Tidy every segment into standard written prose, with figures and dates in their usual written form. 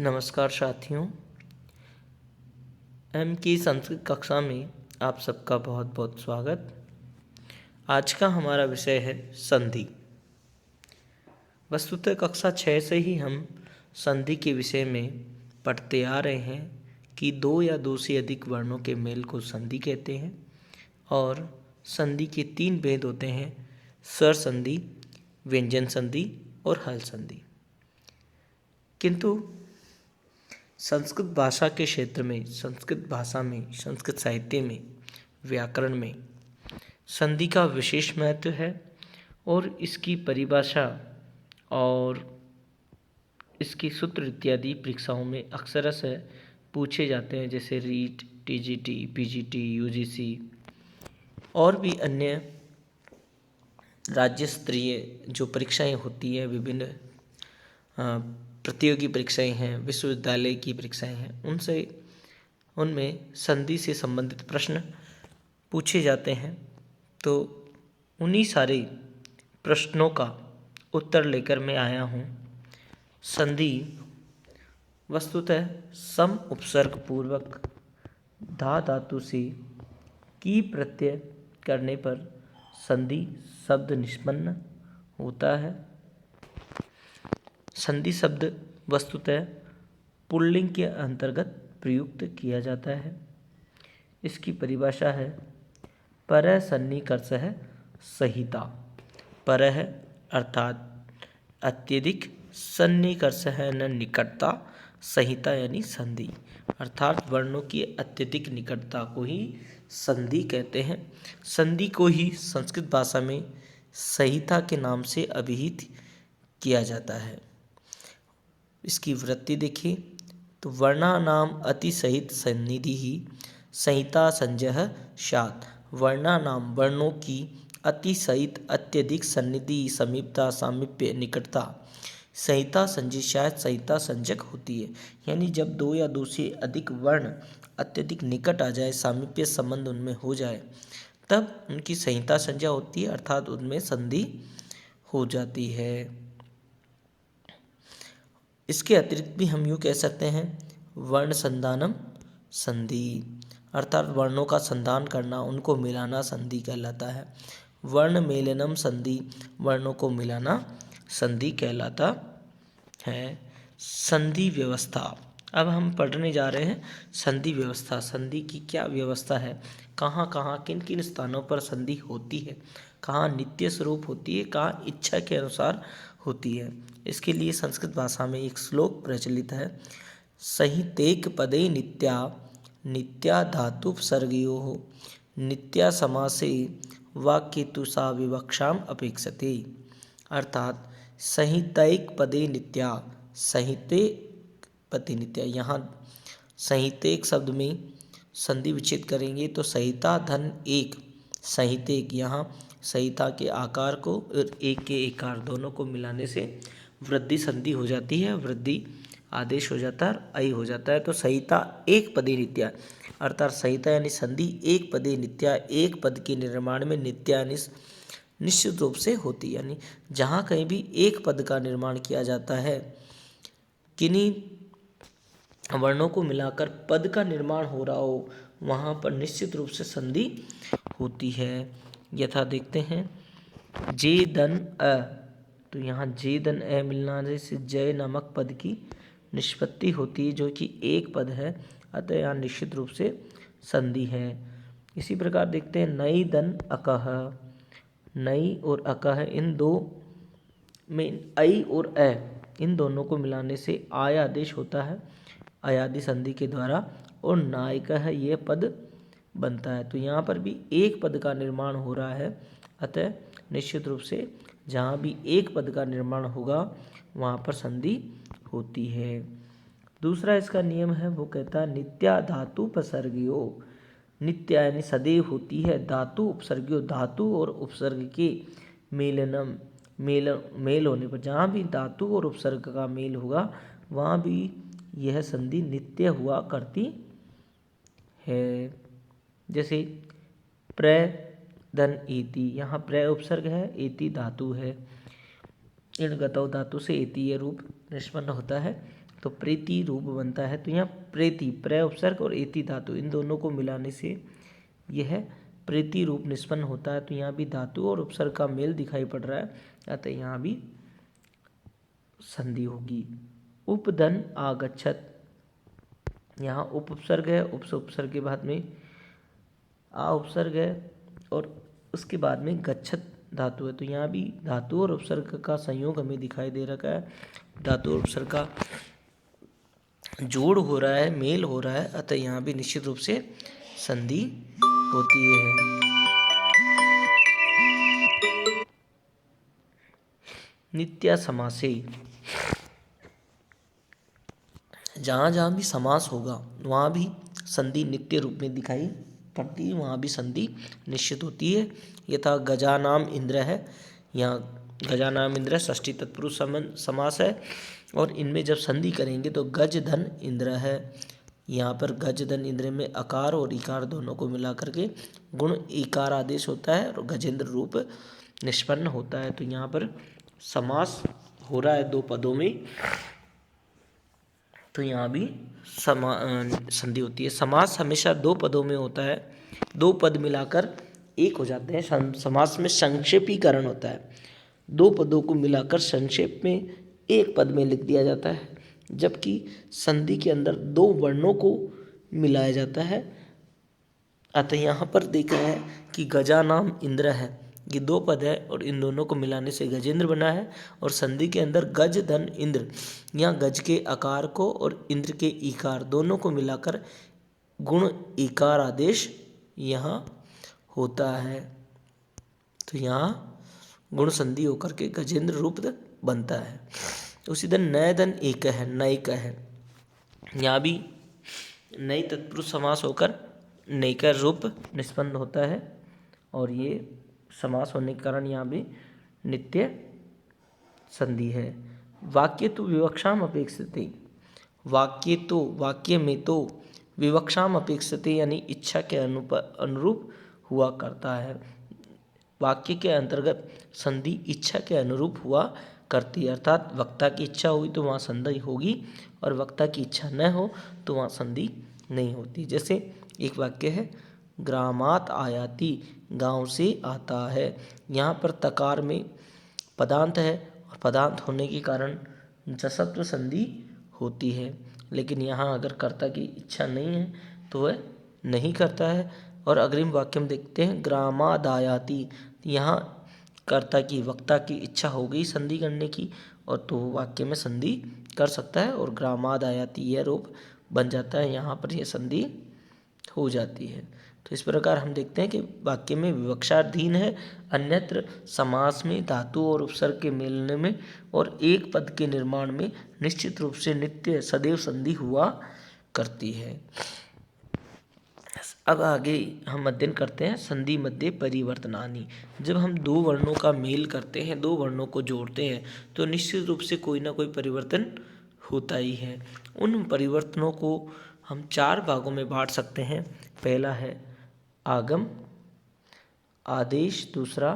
नमस्कार साथियों। एम की संस्कृत कक्षा में आप सबका बहुत बहुत स्वागत। आज का हमारा विषय है संधि। वस्तुतः कक्षा 6 से ही हम संधि के विषय में पढ़ते आ रहे हैं कि दो या दो से अधिक वर्णों के मेल को संधि कहते हैं और संधि के 3 भेद होते हैं: स्वर संधि, व्यंजन संधि और हल संधि। किंतु संस्कृत भाषा के क्षेत्र में, संस्कृत भाषा में, संस्कृत साहित्य में, व्याकरण में संधि का विशेष महत्व है और इसकी परिभाषा और इसकी सूत्र इत्यादि परीक्षाओं में अक्सरशः पूछे जाते हैं, जैसे रीट, टीजीटी, पीजीटी, यूजीसी और भी अन्य राज्य स्तरीय जो परीक्षाएं होती हैं, विभिन्न प्रतियोगी परीक्षाएं हैं, विश्वविद्यालय की परीक्षाएं हैं, उनमें संधि से संबंधित प्रश्न पूछे जाते हैं। तो उन्हीं सारे प्रश्नों का उत्तर लेकर मैं आया हूँ। संधि वस्तुतः सम उपसर्ग पूर्वक धा धातु से की प्रत्यय करने पर संधि शब्द निष्पन्न होता है। संधि शब्द वस्तुतः पुल्लिंग के अंतर्गत प्रयुक्त किया जाता है। इसकी परिभाषा है परः सन्निकर्षः संहिता। परः अर्थात अत्यधिक, सन्निकर्षः न निकटता, संहिता यानी संधि, अर्थात वर्णों की अत्यधिक निकटता को ही संधि कहते हैं। संधि को ही संस्कृत भाषा में संहिता के नाम से अभिहित किया जाता है। इसकी वृत्ति देखिए तो वर्णानाम अतिसहित सन्निधि ही संहिता संजय स्यात्। वर्णानाम वर्णों की अतिसहित अत्यधिक सन्निधि, समीपता, सामीप्य, निकटता संहिता संजय शायद संहिता संजक होती है। यानी जब दो या दो से अधिक वर्ण अत्यधिक निकट आ जाए, सामीप्य संबंध उनमें हो जाए, तब उनकी संहिता संज्ञा होती है, अर्थात उनमें संधि हो जाती है। इसके अतिरिक्त भी हम यूँ कह सकते हैं वर्ण संधानम संधि, अर्थात वर्णों का संधान करना, उनको मिलाना संधि कहलाता है। वर्ण मेलनम संधि, वर्णों को मिलाना संधि कहलाता है। संधि व्यवस्था, अब हम पढ़ने जा रहे हैं संधि व्यवस्था। संधि की क्या व्यवस्था है, कहाँ कहाँ किन किन स्थानों पर संधि होती है, कहाँ नित्य स्वरूप होती है, कहाँ इच्छा के अनुसार होती है। इसके लिए संस्कृत भाषा में एक श्लोक प्रचलित है: संहितेक पदे नित्या, नित्या धातुपसर्गयोः, नित्या समासे वाक्येतु सा विवक्षाम अपेक्षते। अर्थात संहितैक पदे नित्या, संहिते पदे नित्या, यहाँ संहितेक शब्द में संधि विच्छेद करेंगे तो संहिता धन एक, संहितेक, यहाँ संहिता के आकार को और एक के एकार दोनों को मिलाने से वृद्धि संधि हो जाती है, वृद्धि आदेश हो जाता है, ऐ हो जाता है। तो संहिता एक पदे नित्या, अर्थात संहिता यानी संधि एक पदे नित्या, एक पद के निर्माण में नित्या यानी निश्चित रूप से होती है। यानी जहाँ कहीं भी एक पद का निर्माण किया जाता है, किन्हीं वर्णों को मिलाकर पद का निर्माण हो रहा हो, वहाँ पर निश्चित रूप से संधि होती है। यथा देखते हैं जे दन अ, तो यहाँ जे दन अ मिलना से जय नामक पद की निष्पत्ति होती है, जो कि एक पद है, अतः यहाँ निश्चित रूप से संधि है। इसी प्रकार देखते हैं नई दन अकह, नई और अकह इन दो में ऐ और अ इन दोनों को मिलाने से आय आदेश होता है अयादि संधि के द्वारा, और नायक है यह पद बनता है। तो यहाँ पर भी एक पद का निर्माण हो रहा है, अतः निश्चित रूप से जहाँ भी एक पद का निर्माण होगा वहाँ पर संधि होती है। दूसरा इसका नियम है, वो कहता है नित्या धातु उपसर्गयो, नित्या यानी सदैव होती है, धातु उपसर्गयो, धातु और उपसर्ग के मेलनम, मेल होने पर, जहाँ भी धातु और उपसर्ग का मेल होगा वहाँ भी यह संधि नित्य हुआ करती है। जैसे प्र धन एति, यहाँ प्र उपसर्ग है, एति धातु है, इन गतौ धातु से एति यह रूप निष्पन्न होता है। तो प्रेति रूप बनता है। तो यहाँ प्रेति, प्र उपसर्ग और एति धातु, इन दोनों को मिलाने से यह प्रेति रूप निष्पन्न होता है। तो यहाँ भी धातु और उपसर्ग का मेल दिखाई पड़ रहा है, अतः यहाँ भी संधि होगी। उपधन आगच्छत, यहाँ उप उपसर्ग है, उपसर्ग के बाद में आ उपसर्ग है और उसके बाद में गच्छत धातु है। तो यहाँ भी धातु और उपसर्ग का संयोग हमें दिखाई दे रखा है, धातु और उपसर्ग का जोड़ हो रहा है, मेल हो रहा है, अतः यहाँ भी निश्चित रूप से संधि होती है। नित्य समासे, जहाँ जहाँ भी समास होगा वहाँ भी संधि नित्य रूप में दिखाई पड़ती है, वहाँ भी संधि निश्चित होती है। यथा गजानाम इंद्र है, यहाँ गजानाम इंद्र षष्ठी तत्पुरुष समास है और इनमें जब संधि करेंगे तो गज धन इंद्र है। यहाँ पर गज धन इंद्र में अकार और इकार दोनों को मिला करके गुण इकार आदेश होता है और गजेंद्र रूप निष्पन्न होता है। तो यहाँ पर समास हो रहा है दो पदों में, तो यहाँ भी संधि होती है। समास हमेशा दो पदों में होता है, दो पद मिलाकर एक हो जाते हैं। समास में संक्षेपीकरण होता है, दो पदों को मिलाकर संक्षेप में एक पद में लिख दिया जाता है, जबकि संधि के अंदर दो वर्णों को मिलाया जाता है। अतः यहाँ पर देखा है कि गजानाम इंद्र है, ये दो पद है और इन दोनों को मिलाने से गजेंद्र बना है। और संधि के अंदर गज धन इंद्र, यहाँ गज के आकार को और इंद्र के इकार दोनों को मिलाकर गुण इकार आदेश यहाँ होता है। तो यहाँ गुण संधि होकर के गजेंद्र रूप बनता है। उसी तरह नय धन एक है, नयिक है, यहाँ भी नई तत्पुरुष समास होकर नयिका रूप निष्पन्न होता है और ये समास होने के कारण यहाँ भी नित्य संधि है। वाक्य तो विवक्षाम अपेक्षते, वाक्य में तो विवक्षाम अपेक्षते यानी इच्छा के अनुरूप हुआ करता है। वाक्य के अंतर्गत संधि इच्छा के अनुरूप हुआ करती है, अर्थात वक्ता की इच्छा हुई तो वहाँ संधि होगी और वक्ता की इच्छा न हो तो वहाँ संधि नहीं होती। जैसे एक वाक्य है, ग्रामात आयाति, गांव से आता है। यहाँ पर तकार में पदांत है और पदांत होने के कारण जसत्व संधि होती है, लेकिन यहाँ अगर कर्ता की इच्छा नहीं है तो वह नहीं करता है। और अग्रिम वाक्य में देखते हैं, ग्रामादायाति, यहाँ कर्ता की वक्ता की इच्छा हो गई संधि करने की और तो वाक्य में संधि कर सकता है और ग्रामादायाति यह रूप बन जाता है, यहाँ पर यह संधि हो जाती है। तो इस प्रकार हम देखते हैं कि वाक्य में विवक्षाधीन है, अन्यत्र समास में धातु और उपसर्ग के मिलने में और एक पद के निर्माण में निश्चित रूप से नित्य सदैव संधि हुआ करती है। अब आगे हम अध्ययन करते हैं संधि मध्य परिवर्तनानि। जब हम दो वर्णों का मेल करते हैं, दो वर्णों को जोड़ते हैं तो निश्चित रूप से कोई ना कोई परिवर्तन होता ही है। उन परिवर्तनों को हम चार भागों में बांट सकते हैं। पहला है आगम, आदेश, दूसरा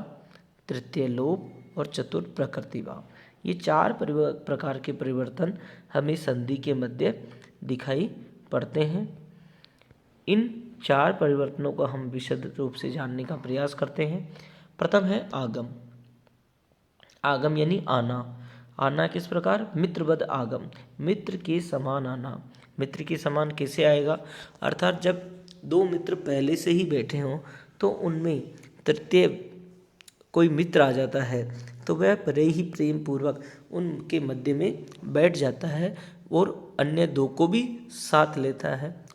तृतीय लोप और चतुर्थ प्रकृति भाव। ये चार प्रकार के परिवर्तन हमें संधि के मध्य दिखाई पड़ते हैं। इन चार परिवर्तनों को हम विशद रूप से जानने का प्रयास करते हैं। प्रथम है आगम। आगम यानी आना। आना किस प्रकार? मित्रवद आगम, मित्र के समान आना। मित्र के समान कैसे आएगा? अर्थात जब दो मित्र पहले से ही बैठे हों तो उनमें तृतीय कोई मित्र आ जाता है तो वह बड़े ही प्रेम पूर्वक उनके मध्य में बैठ जाता है और अन्य दो को भी साथ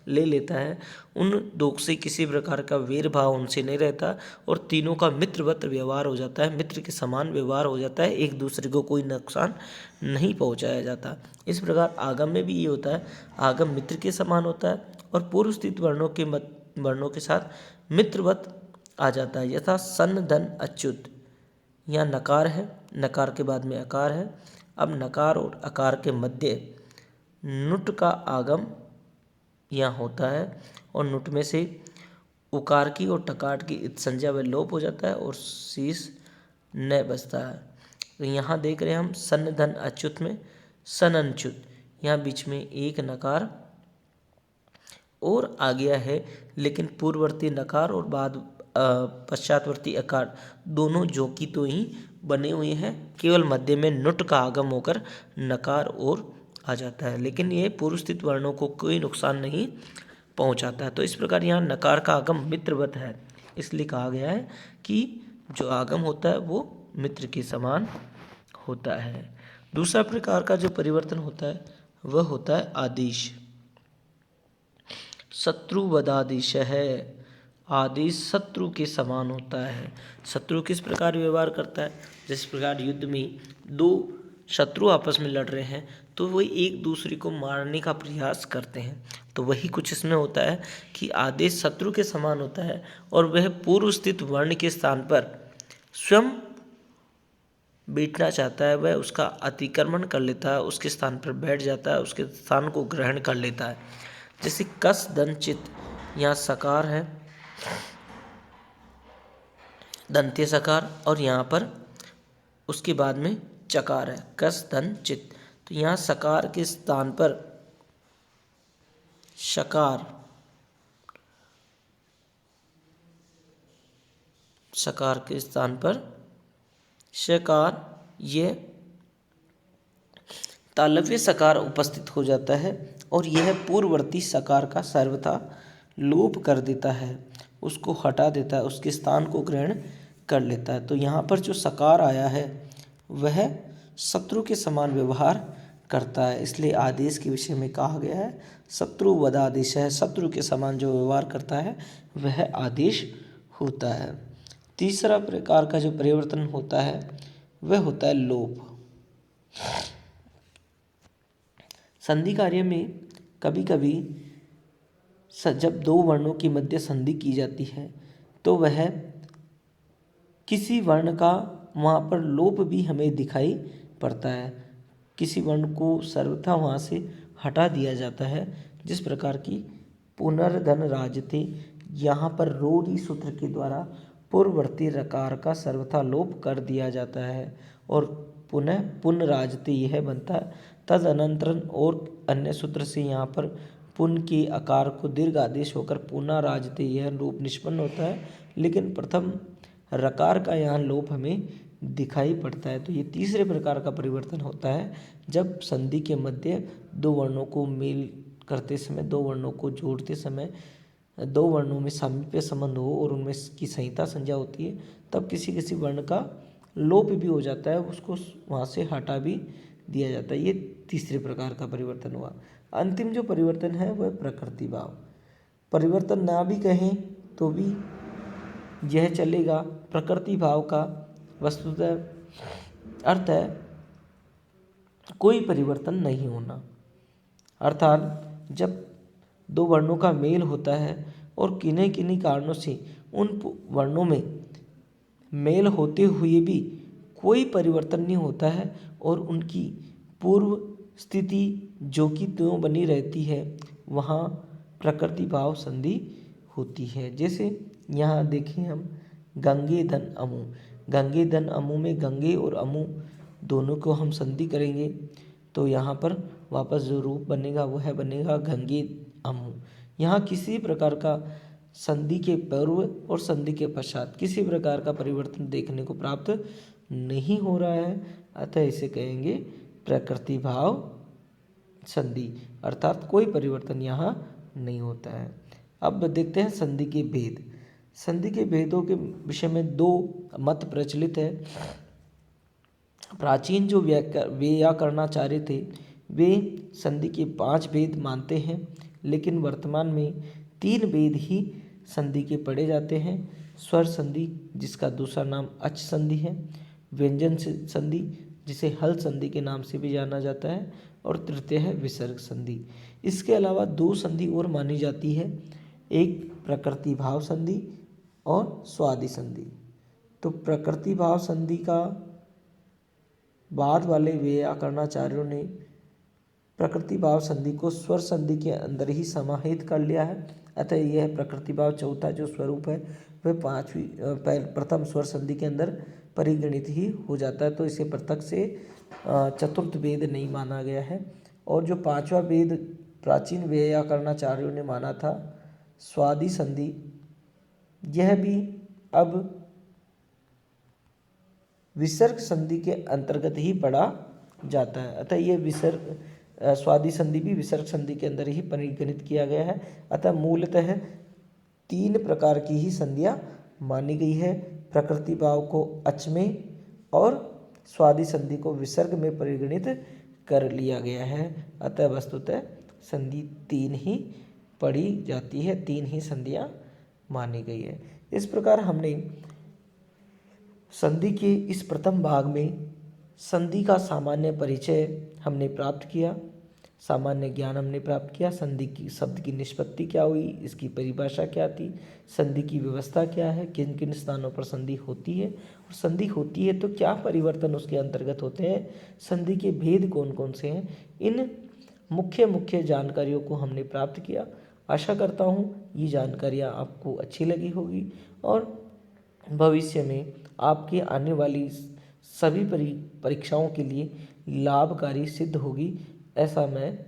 ले लेता है। उन दो से किसी प्रकार का वेर भाव उनसे नहीं रहता और तीनों का मित्रवत व्यवहार हो जाता है, मित्र के समान व्यवहार हो जाता है, एक दूसरे को कोई नुकसान नहीं पहुंचाया जाता। इस प्रकार आगम में भी ये होता है, आगम मित्र के समान होता है और पूर्व स्थित वर्णों के साथ मित्रवत आ जाता है। यथा सन धन अच्युत, यहाँ नकार है, नकार के बाद में अकार है। अब नकार और अकार के मध्य नुट का आगम यहाँ होता है और नुट में से उकार की और टकार की संज्ञा व लोप हो जाता है और शीश न बचता है। तो यहाँ देख रहे हैं हम सन धन अच्युत में सन अनच्युत यहाँ बीच में एक नकार और आ गया है, लेकिन पूर्ववर्ती नकार और बाद पश्चातवर्ती अकार दोनों जो की तो ही बने हुए हैं। केवल मध्य में नुट का आगम होकर नकार और आ जाता है, लेकिन ये पूर्व स्थित वर्णों को कोई नुकसान नहीं पहुंचाता है। तो इस प्रकार यहाँ नकार का आगम मित्रवत है, इसलिए कहा गया है कि जो आगम होता है वो मित्र के समान होता है। दूसरा प्रकार का जो परिवर्तन होता है वह होता है आदेश। शत्रुवदादेश है। आदेश शत्रु के समान होता है। शत्रु किस प्रकार व्यवहार करता है? जिस प्रकार युद्ध में दो शत्रु आपस में लड़ रहे हैं तो वही एक दूसरे को मारने का प्रयास करते हैं, तो वही कुछ इसमें होता है कि आदेश शत्रु के समान होता है और वह पूर्व स्थित वर्ण के स्थान पर स्वयं बैठना चाहता है, वह उसका अतिक्रमण कर लेता है, उसके स्थान पर बैठ जाता है, उसके स्थान को ग्रहण कर लेता है। जैसे कस दन चित, यहाँ सकार है, दंत्य सकार, और यहाँ पर उसके बाद में चकार है, कस दन चित। तो यहाँ सकार के स्थान पर शकार, सकार के स्थान पर शकार, ये तालव्य सकार उपस्थित हो जाता है और यह पूर्ववर्ती सकार का सर्वथा लोप कर देता है, उसको हटा देता है, उसके स्थान को ग्रहण कर लेता है। तो यहाँ पर जो सकार आया है वह शत्रु के समान व्यवहार करता है, इसलिए आदेश के विषय में कहा गया है शत्रु वदादेश है। शत्रु के समान जो व्यवहार करता है वह आदेश होता है। तीसरा प्रकार का जो परिवर्तन होता है वह होता है लोप। संधि कार्य में कभी कभी जब दो वर्णों की मध्य संधि की जाती है तो वह किसी वर्ण का वहाँ पर लोप भी हमें दिखाई पड़ता है, किसी वर्ण को सर्वथा वहाँ से हटा दिया जाता है। जिस प्रकार की पुनर्धन राजते, यहाँ पर रोरी सूत्र के द्वारा पूर्ववर्ती रकार का सर्वथा लोप कर दिया जाता है और पुनः पुन राजते यह बनता है। तदनंतरन और अन्य सूत्र से यहाँ पर पुन के आकार को दीर्घ आदेश होकर पुनः राजते यह रूप निष्पन्न होता है, लेकिन प्रथम रकार का यहाँ लोप हमें दिखाई पड़ता है। तो ये तीसरे प्रकार का परिवर्तन होता है जब संधि के मध्य दो वर्णों को मेल करते समय, दो वर्णों को जोड़ते समय दो वर्णों में सामीप्य संबंध हो और उनमें की संहिता संज्ञा होती है, तब किसी किसी वर्ण का लोप भी हो जाता है, उसको वहाँ से हटा भी दिया जाता है। ये तीसरे प्रकार का परिवर्तन हुआ। अंतिम जो परिवर्तन है वह प्रकृति भाव। परिवर्तन ना भी कहें तो भी यह चलेगा। प्रकृति भाव का वस्तुतः अर्थ है कोई परिवर्तन नहीं होना, अर्थात जब दो वर्णों का मेल होता है और किन्हीं किन्हीं कारणों से उन वर्णों में मेल होते हुए भी कोई परिवर्तन नहीं होता है और उनकी पूर्व स्थिति जो कि त्यों बनी रहती है, वहाँ प्रकृति भाव संधि होती है। जैसे यहाँ देखें हम गंगे धन अमु, गंगे धन अमु में गंगे और अमु दोनों को हम संधि करेंगे तो यहाँ पर वापस जो रूप बनेगा वह बनेगा गंगे अमु। यहाँ किसी प्रकार का संधि के पूर्व और संधि के पश्चात किसी प्रकार का परिवर्तन देखने को प्राप्त नहीं हो रहा है, अतः इसे कहेंगे प्रकृति भाव संधि, अर्थात कोई परिवर्तन यहाँ नहीं होता है। अब देखते हैं संधि के भेद। संधि के भेदों के विषय में दो मत प्रचलित है। प्राचीन जो व्याकरणाचार्य थे वे संधि के 5 भेद मानते हैं, लेकिन वर्तमान में 3 भेद ही संधि के पढ़े जाते हैं। स्वर संधि जिसका दूसरा नाम अच संधि है, व्यंजन संधि जिसे हल संधि के नाम से भी जाना जाता है, और तृतीय है विसर्ग संधि। इसके अलावा 2 संधि और मानी जाती है, एक प्रकृति भाव संधि और स्वादि संधि। तो प्रकृति भाव संधि का बाद वाले व्याकरणाचार्यों ने प्रकृति भाव संधि को स्वर संधि के अंदर ही समाहित कर लिया है, अतः यह प्रकृति भाव चौथा जो स्वरूप है वह प्रथम स्वर संधि के अंदर परिगणित ही हो जाता है। तो इसे पृथक से चतुर्थ भेद नहीं माना गया है और जो पांचवा वेद प्राचीन व्याकरणाचार्यों ने माना था स्वादि संधि, यह भी अब विसर्ग संधि के अंतर्गत ही पढ़ा जाता है। अतः ये स्वादि संधि भी विसर्ग संधि के अंदर ही परिगणित किया गया है। अतः मूलतः 3 प्रकार की ही संधियाँ मानी गई है। प्रकृति भाव को अच में और स्वादि संधि को विसर्ग में परिगणित कर लिया गया है। अतः वस्तुतः संधि 3 ही पढ़ी जाती है, 3 ही संधियाँ मानी गई है। इस प्रकार हमने संधि के इस प्रथम भाग में संधि का सामान्य परिचय हमने प्राप्त किया, सामान्य ज्ञान हमने प्राप्त किया। संधि की शब्द की निष्पत्ति क्या हुई, इसकी परिभाषा क्या थी, संधि की व्यवस्था क्या है, किन किन स्थानों पर संधि होती है, और संधि होती है तो क्या परिवर्तन उसके अंतर्गत होते हैं, संधि के भेद कौन कौन से हैं। इन मुख्य जानकारियों को हमने प्राप्त किया। आशा करता हूँ ये जानकारियाँ आपको अच्छी लगी होगी और भविष्य में आपकी आने वाली सभी परीक्षाओं के लिए लाभकारी सिद्ध होगी, ऐसा मैं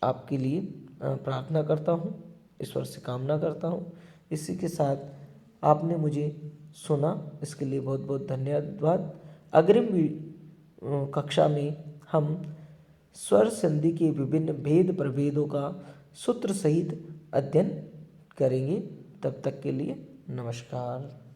आपके लिए प्रार्थना करता हूँ, ईश्वर से कामना करता हूँ। इसी के साथ आपने मुझे सुना, इसके लिए बहुत बहुत धन्यवाद। अग्रिम कक्षा में हम स्वर संधि के विभिन्न भेद प्रभेदों का सूत्र सहित अध्ययन करेंगे। तब तक के लिए नमस्कार।